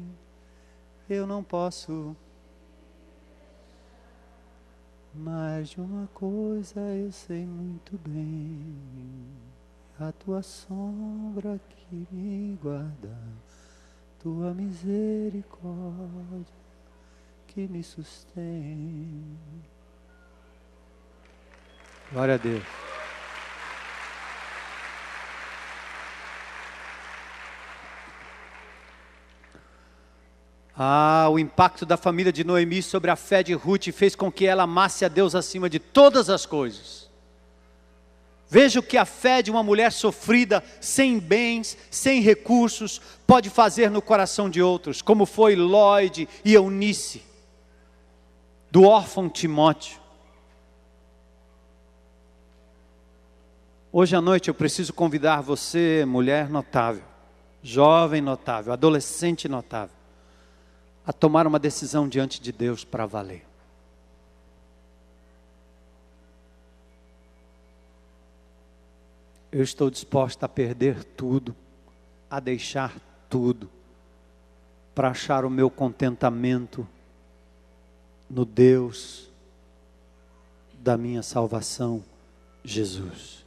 Eu não posso, mais de uma coisa eu sei muito bem, a tua sombra que me guarda, tua misericórdia que me sustém. Glória a Deus. O impacto da família de Noemi sobre a fé de Ruth fez com que ela amasse a Deus acima de todas as coisas. Veja o que a fé de uma mulher sofrida, sem bens, sem recursos, pode fazer no coração de outros, como foi Lloyd e Eunice, do órfão Timóteo. Hoje à noite eu preciso convidar você, mulher notável, jovem notável, adolescente notável, a tomar uma decisão diante de Deus para valer. Eu estou disposta a perder tudo, a deixar tudo, para achar o meu contentamento no Deus da minha salvação, Jesus.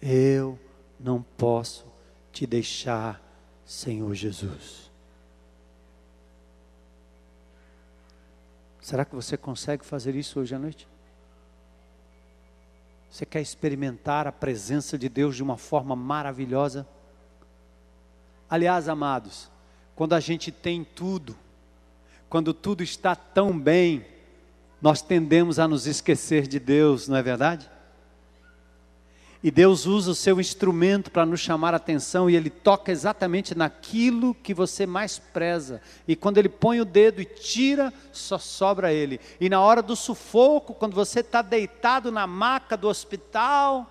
Eu não posso te deixar, Senhor Jesus. Será que você consegue fazer isso hoje à noite? Você quer experimentar a presença de Deus de uma forma maravilhosa? Aliás, amados, quando a gente tem tudo, quando tudo está tão bem, nós tendemos a nos esquecer de Deus, não é verdade? E Deus usa o seu instrumento para nos chamar a atenção, e Ele toca exatamente naquilo que você mais preza. E quando Ele põe o dedo e tira, só sobra Ele. E na hora do sufoco, quando você está deitado na maca do hospital,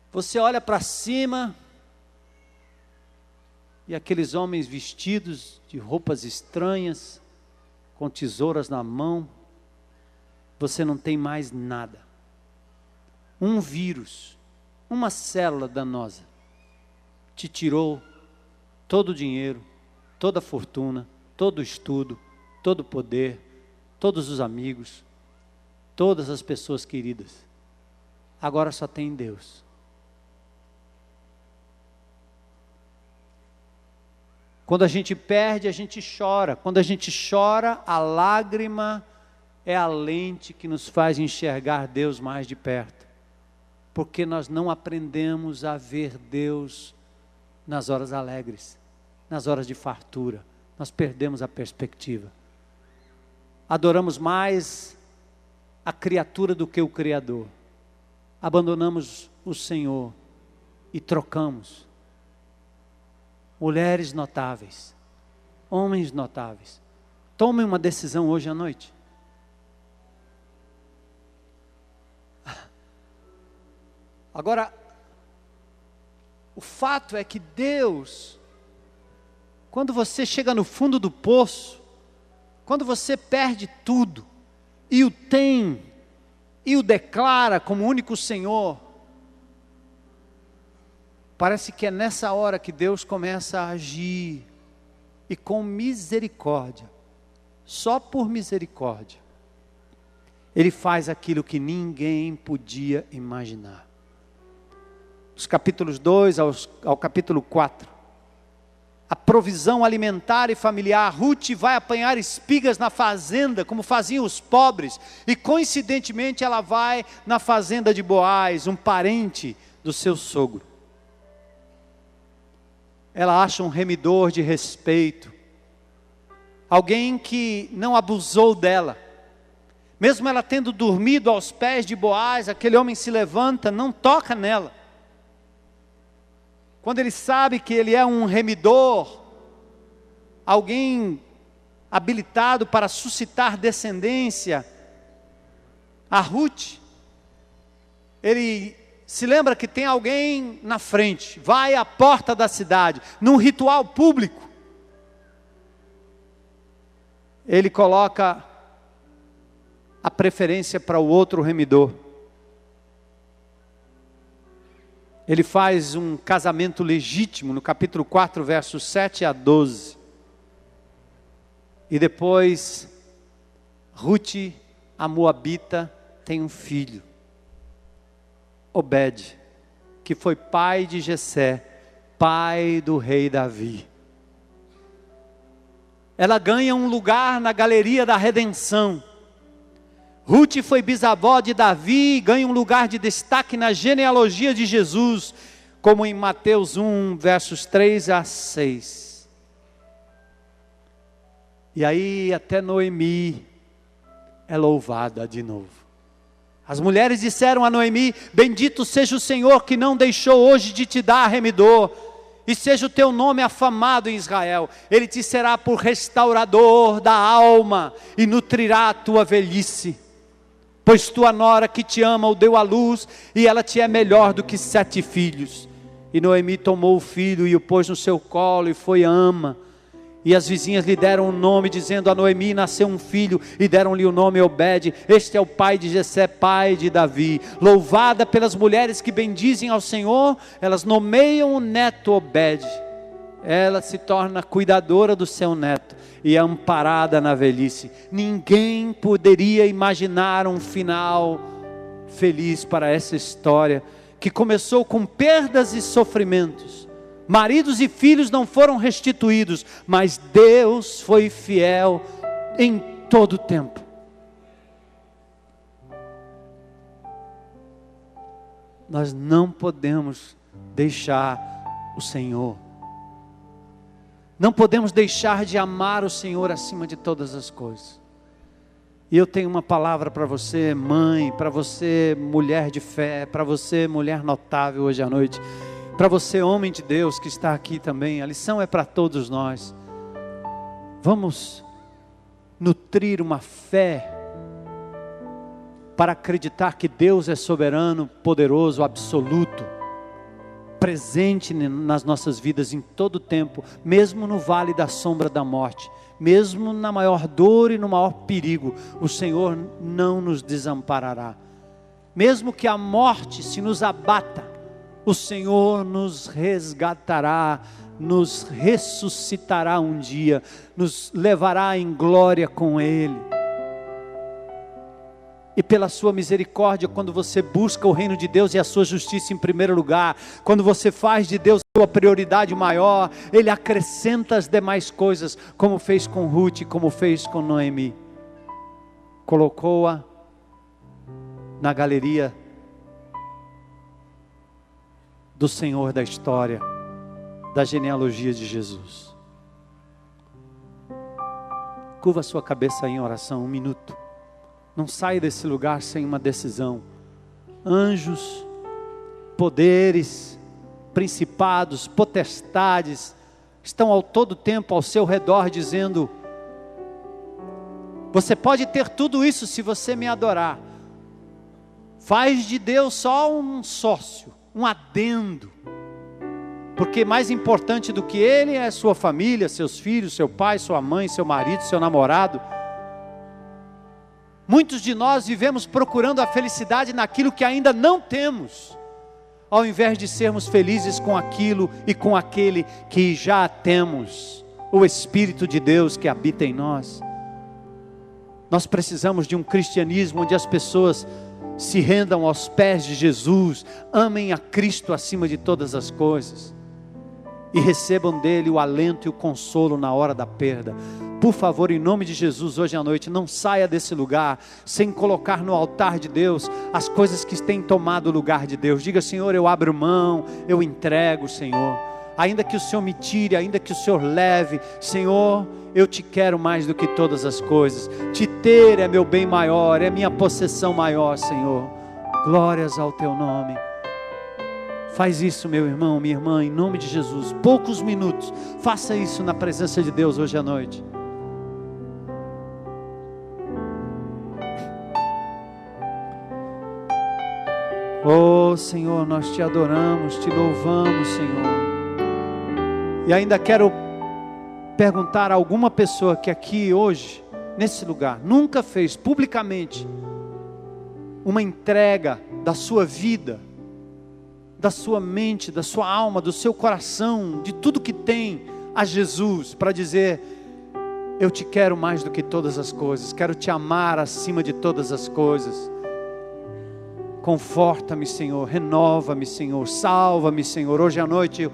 você olha para cima, e aqueles homens vestidos de roupas estranhas, com tesouras na mão, você não tem mais nada. Um vírus, uma célula danosa, te tirou todo o dinheiro, toda a fortuna, todo o estudo, todo o poder, todos os amigos, todas as pessoas queridas. Agora só tem Deus. Quando a gente perde, a gente chora. Quando a gente chora, a lágrima é a lente que nos faz enxergar Deus mais de perto. Porque nós não aprendemos a ver Deus nas horas alegres, nas horas de fartura. Nós perdemos a perspectiva. Adoramos mais a criatura do que o Criador. Abandonamos o Senhor e trocamos. Mulheres notáveis, homens notáveis, tomem uma decisão hoje à noite. Agora, o fato é que Deus, quando você chega no fundo do poço, quando você perde tudo, e o tem, e o declara como único Senhor, parece que é nessa hora que Deus começa a agir, e com misericórdia, só por misericórdia, Ele faz aquilo que ninguém podia imaginar. Dos capítulos 2 ao capítulo 4, a provisão alimentar e familiar. Ruth vai apanhar espigas na fazenda, como faziam os pobres, e coincidentemente ela vai na fazenda de Boaz, um parente do seu sogro. Ela acha um remidor de respeito, alguém que não abusou dela. Mesmo ela tendo dormido aos pés de Boaz, aquele homem se levanta, não toca nela. Quando ele sabe que ele é um remidor, alguém habilitado para suscitar descendência, a Ruth, ele se lembra que tem alguém na frente, vai à porta da cidade, num ritual público, ele coloca a preferência para o outro remidor. Ele faz um casamento legítimo, no capítulo 4, versos 7 a 12. E depois, Ruth, a moabita, tem um filho, Obed, que foi pai de Jessé, pai do rei Davi. Ela ganha um lugar na galeria da redenção. Ruth foi bisavó de Davi e ganha um lugar de destaque na genealogia de Jesus, como em Mateus 1, versos 3 a 6. E aí até Noemi é louvada de novo. As mulheres disseram a Noemi: bendito seja o Senhor que não deixou hoje de te dar remidor, e seja o teu nome afamado em Israel. Ele te será por restaurador da alma e nutrirá a tua velhice. Pois tua nora que te ama o deu à luz, e ela te é melhor do que 7 filhos. E Noemi tomou o filho e o pôs no seu colo e foi ama. E as vizinhas lhe deram um nome, dizendo: a Noemi nasceu um filho, e deram-lhe o nome Obed. Este é o pai de Jessé, pai de Davi. Louvada pelas mulheres que bendizem ao Senhor, elas nomeiam o neto Obed. Ela se torna cuidadora do seu neto e é amparada na velhice. Ninguém poderia imaginar um final feliz para essa história, que começou com perdas e sofrimentos. Maridos e filhos não foram restituídos, mas Deus foi fiel em todo o tempo. Nós não podemos deixar o Senhor. Não podemos deixar de amar o Senhor acima de todas as coisas. E eu tenho uma palavra para você, mãe, para você, mulher de fé, para você, mulher notável hoje à noite, para você, homem de Deus que está aqui também. A lição é para todos nós. Vamos nutrir uma fé para acreditar que Deus é soberano, poderoso, absoluto, presente nas nossas vidas em todo o tempo, mesmo no vale da sombra da morte, mesmo na maior dor e no maior perigo, o Senhor não nos desamparará. Mesmo que a morte se nos abata, o Senhor nos resgatará, nos ressuscitará um dia, nos levará em glória com Ele. E pela sua misericórdia, quando você busca o reino de Deus e a sua justiça em primeiro lugar, quando você faz de Deus a sua prioridade maior, Ele acrescenta as demais coisas, como fez com Ruth, como fez com Noemi. Colocou-a na galeria do Senhor da história, da genealogia de Jesus. Curva a sua cabeça aí em oração, 1 minuto. Não saia desse lugar sem uma decisão. Anjos, poderes, principados, potestades, estão ao todo tempo ao seu redor dizendo: você pode ter tudo isso se você me adorar. Faz de Deus só um sócio, um adendo. Porque mais importante do que Ele é sua família, seus filhos, seu pai, sua mãe, seu marido, seu namorado. Muitos de nós vivemos procurando a felicidade naquilo que ainda não temos, ao invés de sermos felizes com aquilo e com aquele que já temos, o Espírito de Deus que habita em nós. Nós precisamos de um cristianismo onde as pessoas se rendam aos pés de Jesus, amem a Cristo acima de todas as coisas e recebam dele o alento e o consolo na hora da perda. Por favor, em nome de Jesus, hoje à noite, não saia desse lugar sem colocar no altar de Deus as coisas que têm tomado o lugar de Deus. Diga: Senhor, eu abro mão, eu entrego, Senhor. Ainda que o Senhor me tire, ainda que o Senhor leve, Senhor, eu te quero mais do que todas as coisas. Te ter é meu bem maior, é minha possessão maior, Senhor. Glórias ao teu nome. Faz isso, meu irmão, minha irmã, em nome de Jesus. Poucos minutos, faça isso na presença de Deus hoje à noite. Oh Senhor, nós te adoramos, te louvamos, Senhor. E ainda quero perguntar a alguma pessoa que aqui hoje, nesse lugar, nunca fez publicamente uma entrega da sua vida, da sua mente, da sua alma, do seu coração, de tudo que tem a Jesus, para dizer: eu te quero mais do que todas as coisas, quero te amar acima de todas as coisas. Conforta-me, Senhor, renova-me, Senhor, salva-me, Senhor. Hoje à noite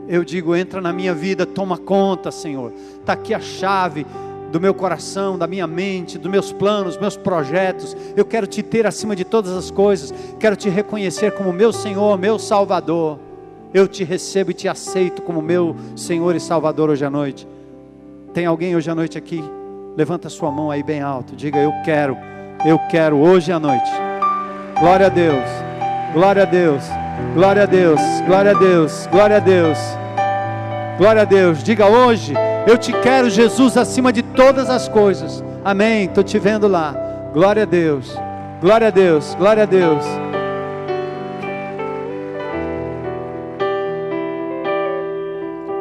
eu digo: entra na minha vida, toma conta, Senhor. Está aqui a chave do meu coração, da minha mente, dos meus planos, meus projetos. Eu quero te ter acima de todas as coisas. Quero te reconhecer como meu Senhor, meu Salvador. Eu te recebo e te aceito como meu Senhor e Salvador hoje à noite. Tem alguém hoje à noite aqui? Levanta a sua mão aí bem alto. Diga: eu quero hoje à noite. Glória a Deus, glória a Deus, glória a Deus, glória a Deus, glória a Deus, glória a Deus. Diga: hoje eu te quero, Jesus, acima de todas as coisas. Amém, estou te vendo lá. Glória a Deus, glória a Deus, glória a Deus.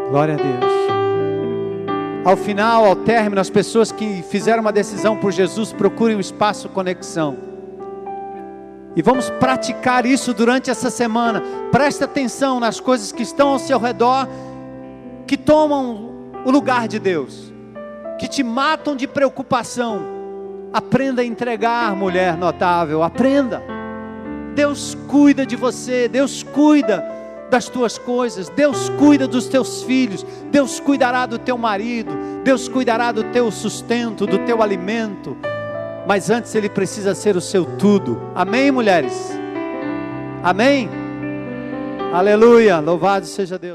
Glória a Deus. Ao final, ao término, as pessoas que fizeram uma decisão por Jesus, procurem um espaço conexão. E vamos praticar isso durante essa semana. Presta atenção nas coisas que estão ao seu redor, que tomam o lugar de Deus, que te matam de preocupação. Aprenda a entregar, mulher notável, aprenda. Deus cuida de você, Deus cuida das tuas coisas, Deus cuida dos teus filhos, Deus cuidará do teu marido, Deus cuidará do teu sustento, do teu alimento. Mas antes Ele precisa ser o seu tudo. Amém, mulheres? Amém? Aleluia, louvado seja Deus.